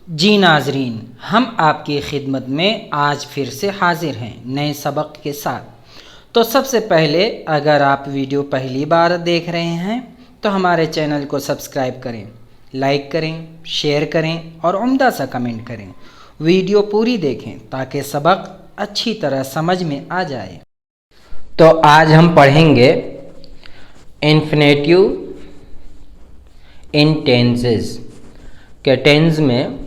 जी नाजरीन, हम आपकी खिदमत में आज फिर से हाजिर हैं नए सबक के साथ। तो सबसे पहले अगर आप वीडियो पहली बार देख रहे हैं तो हमारे चैनल को सब्सक्राइब करें, लाइक करें, शेयर करें और उम्दा सा कमेंट करें। वीडियो पूरी देखें ताकि सबक अच्छी तरह समझ में आ जाए। तो आज हम पढ़ेंगे इन्फिनेटिव इन टेंसेस के टेंस में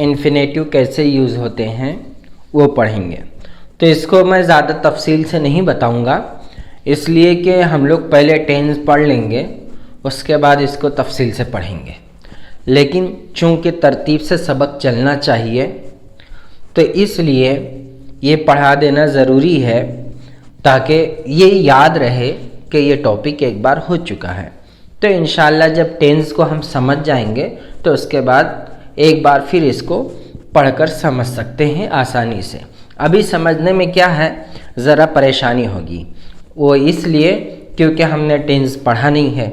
इन्फिनेटिव कैसे यूज़ होते हैं वो पढ़ेंगे। तो इसको मैं ज़्यादा तफसील से नहीं बताऊंगा, इसलिए कि हम लोग पहले टेंस पढ़ लेंगे, उसके बाद इसको तफसील से पढ़ेंगे। लेकिन चूँकि तरतीब से सबक चलना चाहिए तो इसलिए ये पढ़ा देना ज़रूरी है ताकि ये याद रहे कि ये टॉपिक एक बार हो चुका है। तो इंशाल्लाह जब टेंस को हम समझ जाएंगे तो उसके बाद एक बार फिर इसको पढ़कर समझ सकते हैं आसानी से। अभी समझने में क्या है, ज़रा परेशानी होगी, वो इसलिए क्योंकि हमने टेंस पढ़ा नहीं है।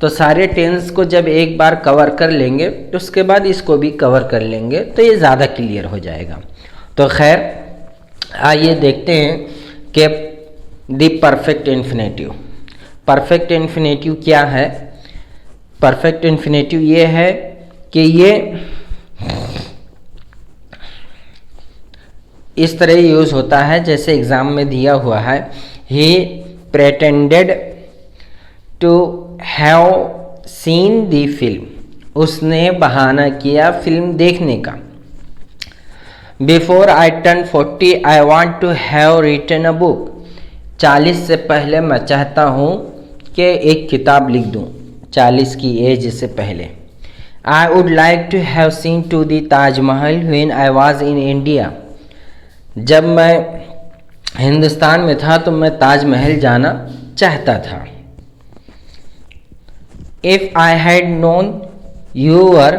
तो सारे टेंस को जब एक बार कवर कर लेंगे तो उसके बाद इसको भी कवर कर लेंगे तो ये ज़्यादा क्लियर हो जाएगा। तो खैर आइए देखते हैं कि the perfect infinitive. Perfect infinitive क्या है? परफेक्ट इन्फिनेटिव ये है कि ये इस तरह यूज़ होता है जैसे एग्ज़ाम में दिया हुआ है, he pretended to have seen the film. उसने बहाना किया फिल्म देखने का। Before I turn 40 I want to have written a book. 40 से पहले मैं चाहता हूँ कि एक किताब लिख दूँ, 40 की एज से पहले। I would like to have seen to the Taj Mahal when I was in India. जब मैं हिंदुस्तान में था तो मैं ताजमहल जाना चाहता था। If I had known you were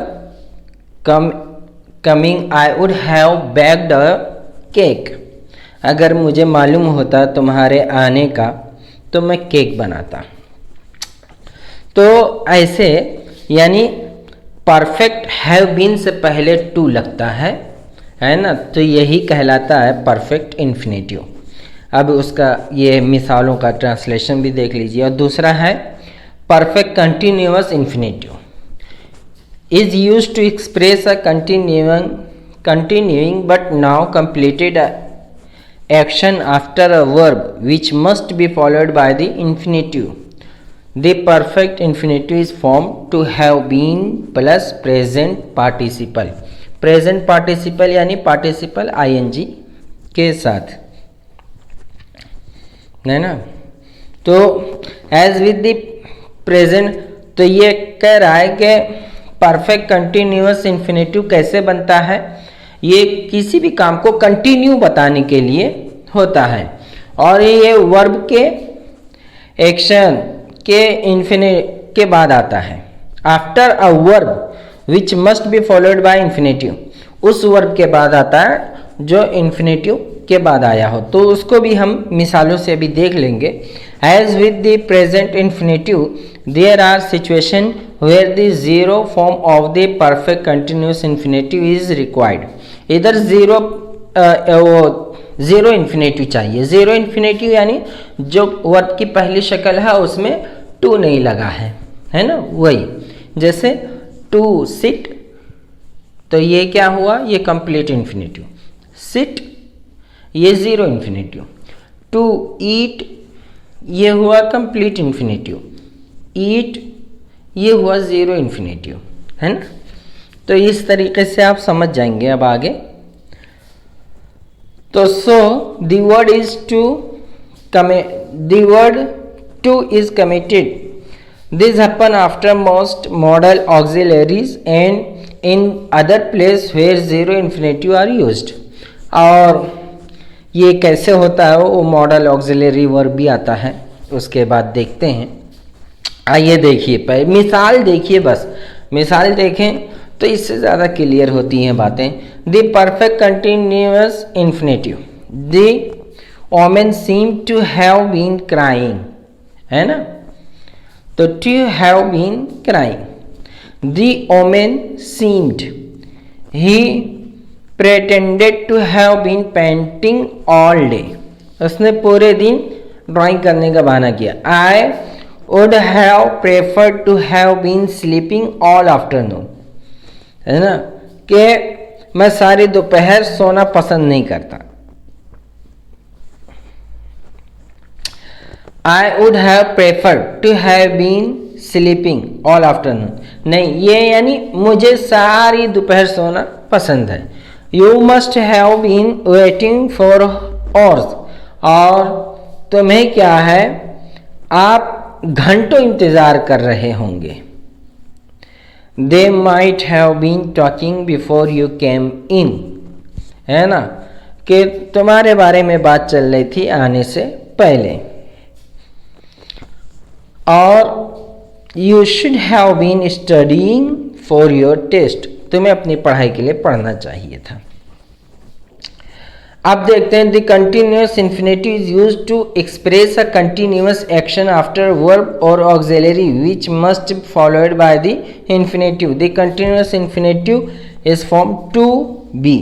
coming, I would have baked a cake. अगर मुझे मालूम होता तुम्हारे आने का तो मैं केक बनाता। तो ऐसे यानी परफेक्ट हैव बीन से पहले टू लगता है ना, तो यही कहलाता है परफेक्ट इन्फिनेटिव। अब उसका ये मिसालों का ट्रांसलेशन भी देख लीजिए। और दूसरा है perfect continuous infinitive is used to express a continuing but now completed action after a verb which must be followed by the infinitive. The perfect infinitive is formed to have been plus present participle। present participle यानी participle ing के साथ, है ना। तो as with the present, तो ये कह रहा है कि perfect continuous infinitive कैसे बनता है। ये किसी भी काम को कंटिन्यू बताने के लिए होता है और ये वर्ब के एक्शन के इन्फिनेटिव के बाद आता है। After a verb which must be followed bye infinitive, उस वर्ब के बाद आता है जो इन्फिनेटिव के बाद आया हो। तो उसको भी हम मिसालों से भी देख लेंगे। As with the present infinitive there are situation where the zero form of the perfect continuous infinitive is required. इधर ज़ीरो इन्फिनेटिव चाहिए। ज़ीरो इन्फिनेटिव यानी जो वर्ब की पहली शक्ल है उसमें टू नहीं लगा है ना। वही जैसे टू सिट, तो ये क्या हुआ, ये कंप्लीट इन्फिनेटिव। सिट ये ज़ीरो इन्फिनेटिव। टू ईट ये हुआ कंप्लीट इन्फिनेटिव। ईट ये हुआ ज़ीरो इन्फिनेटिव, है ना। तो इस तरीके से आप समझ जाएंगे अब आगे। तो so the word is to the word to is committed. This happen after most modal auxiliaries and in other place where zero infinitive are used. और ये कैसे होता है, वो मॉडल ऑक्सिलरी वर्ब भी आता है, उसके बाद देखते हैं। आइए देखिए, पहले मिसाल देखिए, बस मिसाल देखें तो इससे ज़्यादा क्लियर होती हैं बातें। The perfect continuous infinitive, the woman seem to have been crying, है ना। तो to have been crying, the woman seemed he pretended to have been painting all day, उसने पूरे दिन ड्राइंग करने का बहाना किया। I would have preferred to have been sleeping all afternoon, है ना, कि मैं सारी दोपहर सोना पसंद नहीं करता। I would have preferred to have been sleeping all afternoon, नहीं, ये यानी मुझे सारी दोपहर सोना पसंद है। You must have been waiting for hours, और तुम्हें क्या है, आप घंटों इंतजार कर रहे होंगे। They might have been talking before you came in, है ना, कि तुम्हारे बारे में बात चल रही थी आने से पहले। और you should have been studying for your test, तुम्हें अपनी पढ़ाई के लिए पढ़ना चाहिए था। अब देखते हैं, the continuous infinitive is used to express a continuous action after verb और auxiliary which must be followed by the infinitive. The continuous infinitive is form to be,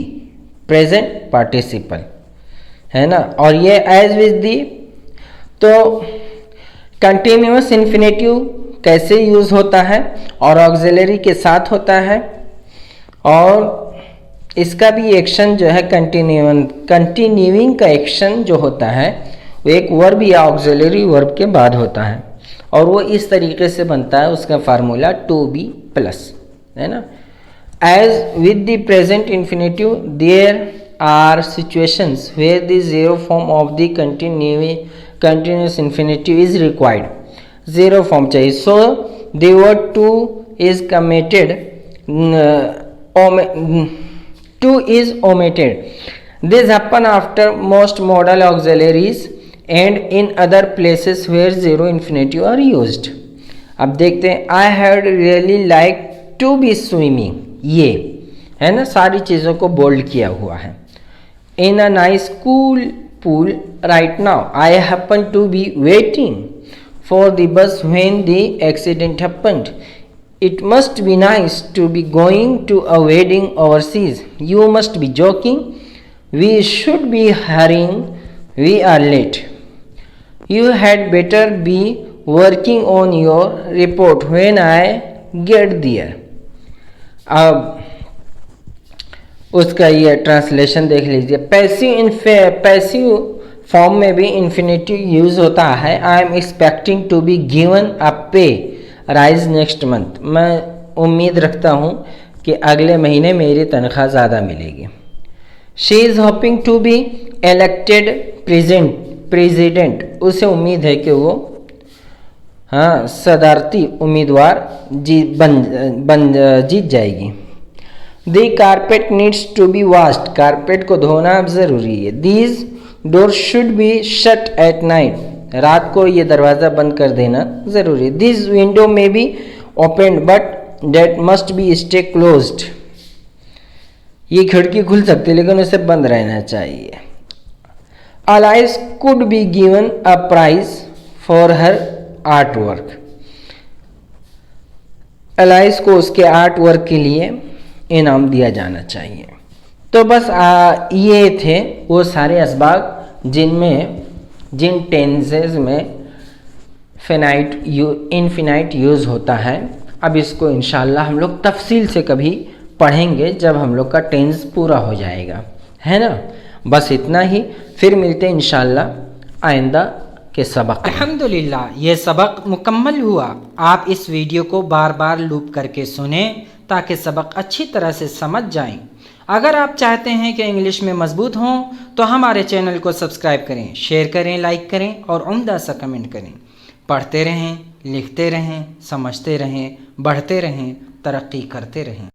present participle, है ना, और ये एज विद दी। तो continuous infinitive कैसे use होता है, और ऑक्सिलरी के साथ होता है, और इसका भी एक्शन जो है कंटिन्यूइंग का एक्शन जो होता है वो एक वर्ब या ऑक्सिलरी वर्ब के बाद होता है, और वो इस तरीके से बनता है, उसका फार्मूला टू बी प्लस, है ना। As with the present infinitive there are situations where the zero form of the continuous infinitive is required. Zero form चाहिए, so the word to is omitted, to is omitted. This happen after most modal auxiliaries and in other places where zero infinitive are used. अब देखते हैं, I had really liked to be swimming, ये है ना, सारी चीज़ों को bold किया हुआ है। In a nice cool pool right now, I happen to be waiting for the bus when the accident happened. It must be nice to be going to a wedding overseas. You must be joking. We should be hurrying. We are late. You had better be working on your report when I get there. अब उसका ये translation देख लीजिए। Passive form में भी infinitive use होता है। I am expecting to be given a pay rise next month, मैं उम्मीद रखता हूँ कि अगले महीने मेरी तनख्वाह ज़्यादा मिलेगी। She is hoping to be elected president, उसे उम्मीद है कि वो सदारती उम्मीदवार जीत जाएगी। The carpet needs to be washed, carpet को धोना अब ज़रूरी है। These door should be shut at night, रात को ये दरवाज़ा बंद कर देना ज़रूरी है। This window may be open but that must be stay closed, ये खिड़की खुल सकती है लेकिन उसे बंद रहना चाहिए। Alice could be given a prize for her art work, Alice को उसके आर्ट वर्क के लिए इनाम दिया जाना चाहिए। तो बस ये थे वो सारे असबाब जिन टेंसेस में इनफिनाइट यूज़ होता है। अब इसको इंशाल्लाह हम लोग तफसील से कभी पढ़ेंगे जब हम लोग का टेंस पूरा हो जाएगा, है ना। बस इतना ही, फिर मिलते हैं इंशाल्लाह आइंदा के सबक। अल्हम्दुलिल्लाह ये सबक मुकम्मल हुआ। आप इस वीडियो को बार बार लूप करके सुने ताकि सबक अच्छी तरह से समझ जाएं। अगर आप चाहते हैं कि इंग्लिश में मजबूत हों तो हमारे चैनल को सब्सक्राइब करें, शेयर करें, लाइक करें और उम्दा सा कमेंट करें। पढ़ते रहें, लिखते रहें, समझते रहें, बढ़ते रहें, तरक्की करते रहें।